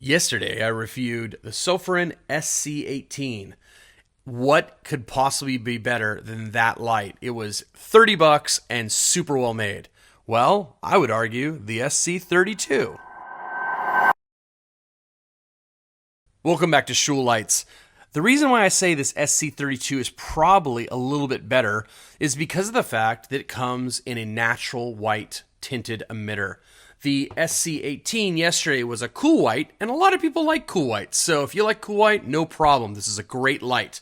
Yesterday, I reviewed the Sofirn SC18. What could possibly be better than that light? It was 30 bucks and super well made. Well, I would argue the SC32. Welcome back to Shul Lights. The reason why I say this SC32 is probably a little bit better is because of the fact that it comes in a natural white tinted emitter. The SC18 yesterday was a cool white, and a lot of people like cool white. So if you like cool white, no problem. This is a great light.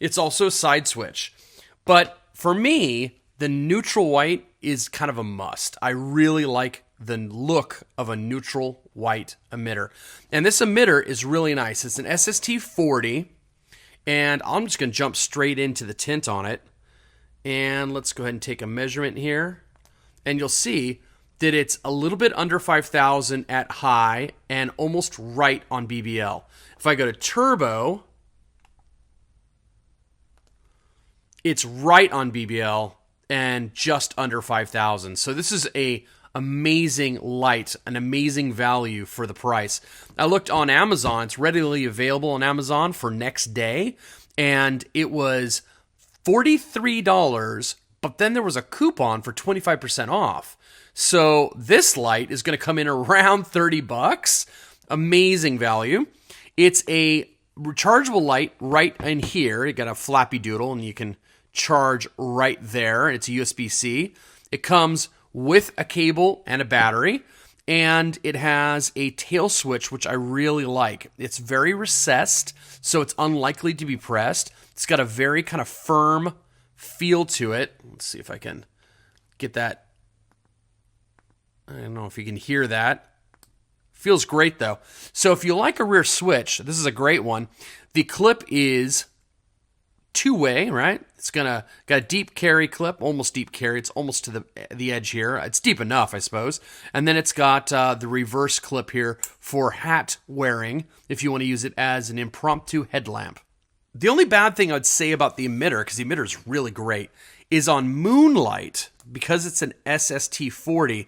It's also a side switch. But for me, the neutral white is kind of a must. I really like the look of a neutral white emitter. And this emitter is really nice. It's an SST40, and I'm just going to jump straight into the tint on it. And let's go ahead and take a measurement here. And you'll see that it's a little bit under 5,000 at high and almost right on BBL. If I go to turbo, it's right on BBL and just under 5,000. So this is a amazing light, an amazing value for the price. I looked on Amazon. It's readily available on Amazon for next day, and it was $43, but then there was a coupon for 25% off. So this light is going to come in around 30 bucks. Amazing value. It's a rechargeable light right in here. You got a flappy doodle and you can charge right there. It's a USB-C. It comes with a cable and a battery, and it has a tail switch, which I really like. It's very recessed, so it's unlikely to be pressed. It's got a very kind of firm feel to it. Let's see if I can get that. I don't know if you can hear that. Feels great though. So if you like a rear switch, this is a great one. The clip is two-way, right? It's got a deep carry clip, almost deep carry. It's almost to the edge here. It's deep enough, I suppose. And then it's got the reverse clip here for hat wearing, if you want to use it as an impromptu headlamp. The only bad thing I'd say about the emitter, because the emitter is really great, is on Moonlight, because it's an SST40,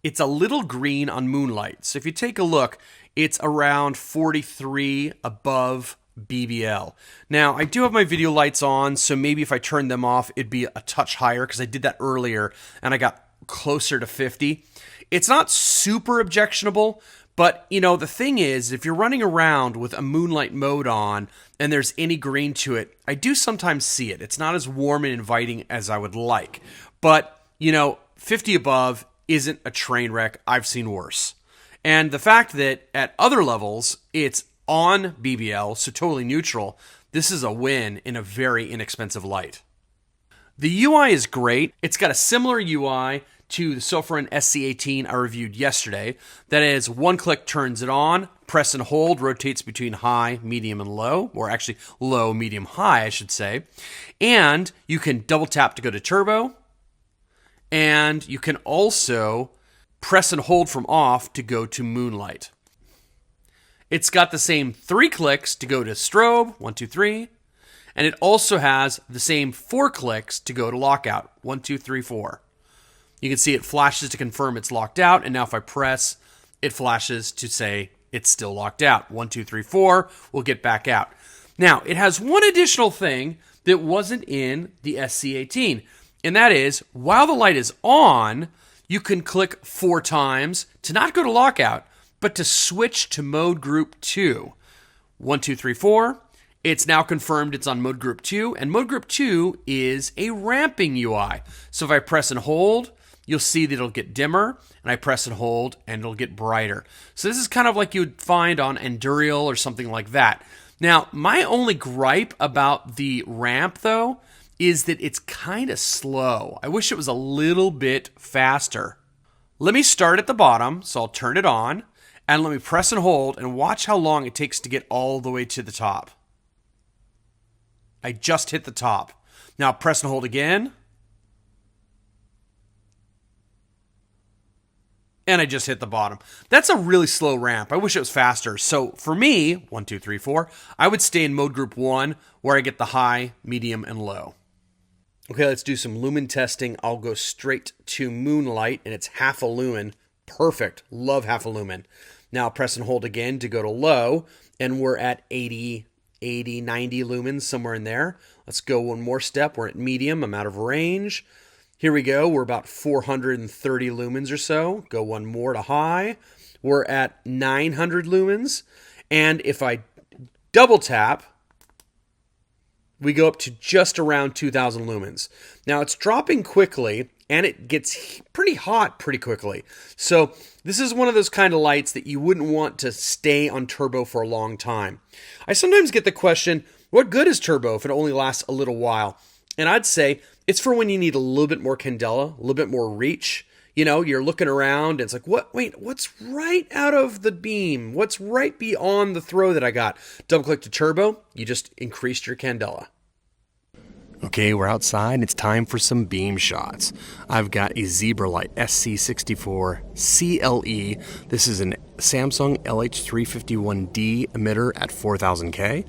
it's a little green on Moonlight. So if you take a look, it's around 43 above BBL. Now, I do have my video lights on, so maybe if I turn them off, it'd be a touch higher, because I did that earlier, and I got closer to 50. It's not super objectionable, but, you know, the thing is, if you're running around with a Moonlight mode on, and there's any green to it, I do sometimes see it. It's not as warm and inviting as I would like. But, you know, 50 above isn't a train wreck. I've seen worse. And the fact that at other levels, it's on BBL, so totally neutral, this is a win in a very inexpensive light. The UI is great. It's got a similar UI to the Sofirn SC18 I reviewed yesterday. That is, one click turns it on, press and hold, rotates between high, medium, and low, or actually low, medium, high, I should say. And you can double tap to go to turbo, and you can also press and hold from off to go to Moonlight. It's got the same 3 clicks to go to strobe, 1, 2, 3. And it also has the same 4 clicks to go to lockout, 1, 2, 3, 4. You can see it flashes to confirm it's locked out. And now if I press, it flashes to say it's still locked out. 1, 2, 3, 4, we'll get back out. Now, it has one additional thing that wasn't in the SC18. And that is, while the light is on, you can click 4 times to not go to lockout, but to switch to mode group 2. 1, 2, 3, 4. It's now confirmed it's on mode group 2, and mode group 2 is a ramping UI. So if I press and hold, you'll see that it'll get dimmer, and I press and hold, and it'll get brighter. So this is kind of like you would find on Endurial or something like that. Now, my only gripe about the ramp, though, is that it's kind of slow. I wish it was a little bit faster. Let me start at the bottom, so I'll turn it on, and let me press and hold and watch how long it takes to get all the way to the top. I just hit the top. Now press and hold again. And I just hit the bottom. That's a really slow ramp. I wish it was faster. So for me, 1, 2, 3, 4, I would stay in mode group 1 where I get the high, medium, and low. Okay, let's do some lumen testing. I'll go straight to Moonlight, and it's half a lumen. Perfect. Love half a lumen. Now press and hold again to go to low, and we're at 80, 90 lumens, somewhere in there. Let's go one more step. We're at medium. I'm out of range. Here we go. We're about 430 lumens or so. Go one more to high. We're at 900 lumens. And if I double tap, we go up to just around 2000 lumens. Now it's dropping quickly, and it gets pretty hot pretty quickly. So this is one of those kind of lights that you wouldn't want to stay on turbo for a long time. I sometimes get the question, what good is turbo if it only lasts a little while? And I'd say it's for when you need a little bit more candela, a little bit more reach. You know, you're looking around, and it's like, what's right out of the beam? What's right beyond the throw that I got? Double click to turbo, you just increased your candela. Okay, we're outside. It's time for some beam shots. I've got a Zebra Light SC34 CLE. This is an Samsung LH351D emitter at 4000K.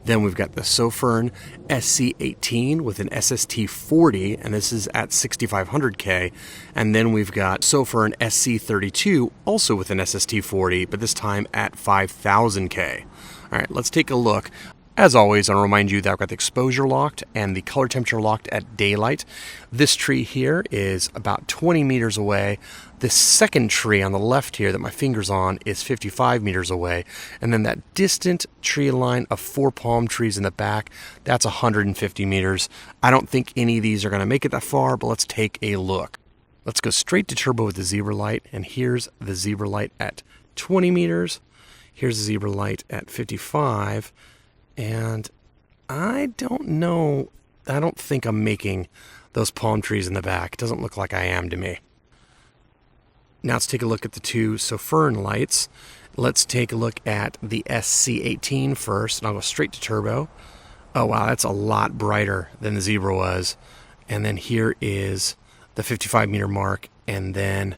Then we've got the Sofirn SC18 with an SST40, and this is at 6500K. And then we've got Sofirn SC32, also with an SST40, but this time at 5000K. All right, let's take a look. As always, I'll remind you that I've got the exposure locked and the color temperature locked at daylight. This tree here is about 20 meters away. The second tree on the left here that my finger's on is 55 meters away. And then that distant tree line of 4 palm trees in the back, that's 150 meters. I don't think any of these are going to make it that far, but let's take a look. Let's go straight to turbo with the Zebra Light, and here's the Zebra Light at 20 meters. Here's the Zebra Light at 55. And I don't know, I don't think I'm making those palm trees in the back. It doesn't look like I am to me. Now let's take a look at the two Sofirn lights. Let's take a look at the SC18 first, and I'll go straight to turbo. Oh wow, that's a lot brighter than the Zebra was. And then here is the 55 meter mark, and then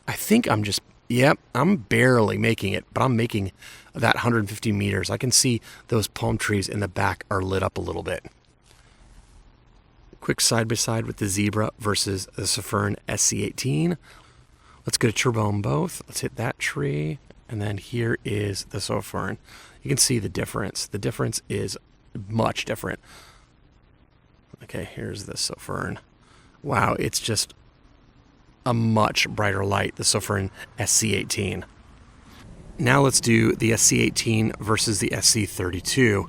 I think I'm just, yep, I'm barely making it, but I'm making that 150 meters. I can see those palm trees in the back are lit up a little bit. Quick side by side with the Zebra versus the Sofirn SC18. Let's go to turbo on both. Let's hit that tree, and then here is the Sofirn. You can see the difference. The difference is much different. Okay, here's the Sofirn. Wow, it's just a much brighter light, the Sofirn SC18. Now let's do the SC18 versus the SC32.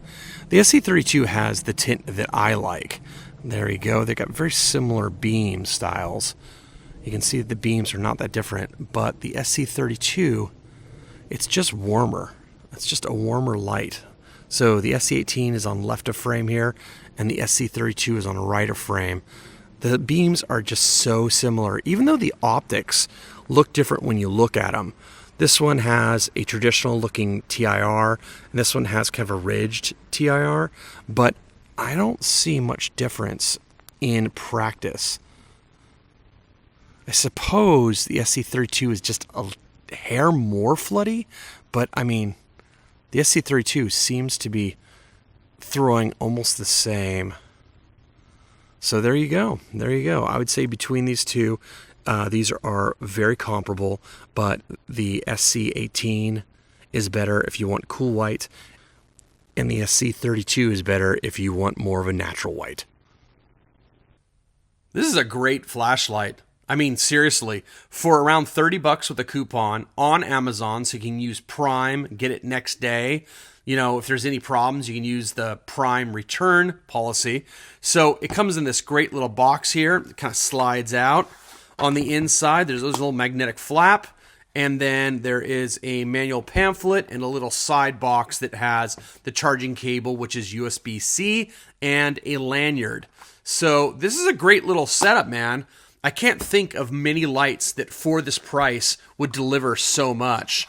The SC32 has the tint that I like. There you go. They've got very similar beam styles. You can see that the beams are not that different, but the SC32, it's just warmer. It's just a warmer light. So the SC18 is on left of frame here, and the SC32 is on right of frame. The beams are just so similar, even though the optics look different when you look at them. This one has a traditional looking TIR, and this one has kind of a ridged TIR, but I don't see much difference in practice. I suppose the SC32 is just a hair more floody, but I mean, the SC32 seems to be throwing almost the same. So there you go. There you go. I would say between these two, these are very comparable, but the SC18 is better if you want cool white, and the SC32 is better if you want more of a natural white. This is a great flashlight. I mean, seriously, for around 30 bucks with a coupon on Amazon, so you can use Prime, get it next day. You know, if there's any problems, you can use the Prime return policy. So it comes in this great little box here. It kind of slides out. On the inside, there's a little magnetic flap, and then there is a manual pamphlet and a little side box that has the charging cable, which is USB-C, and a lanyard. So this is a great little setup, man. I can't think of many lights that for this price would deliver so much.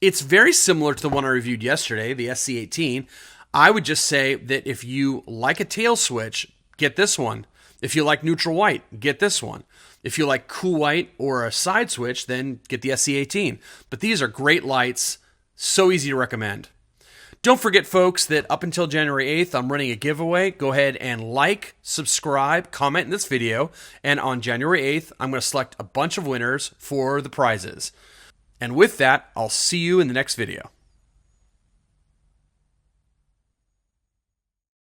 It's very similar to the one I reviewed yesterday, the SC18. I would just say that if you like a tail switch, get this one. If you like neutral white, get this one. If you like cool white or a side switch, then get the SC18. But these are great lights, so easy to recommend. Don't forget, folks, that up until January 8th, I'm running a giveaway. Go ahead and like, subscribe, comment in this video. And on January 8th, I'm going to select a bunch of winners for the prizes. And with that, I'll see you in the next video.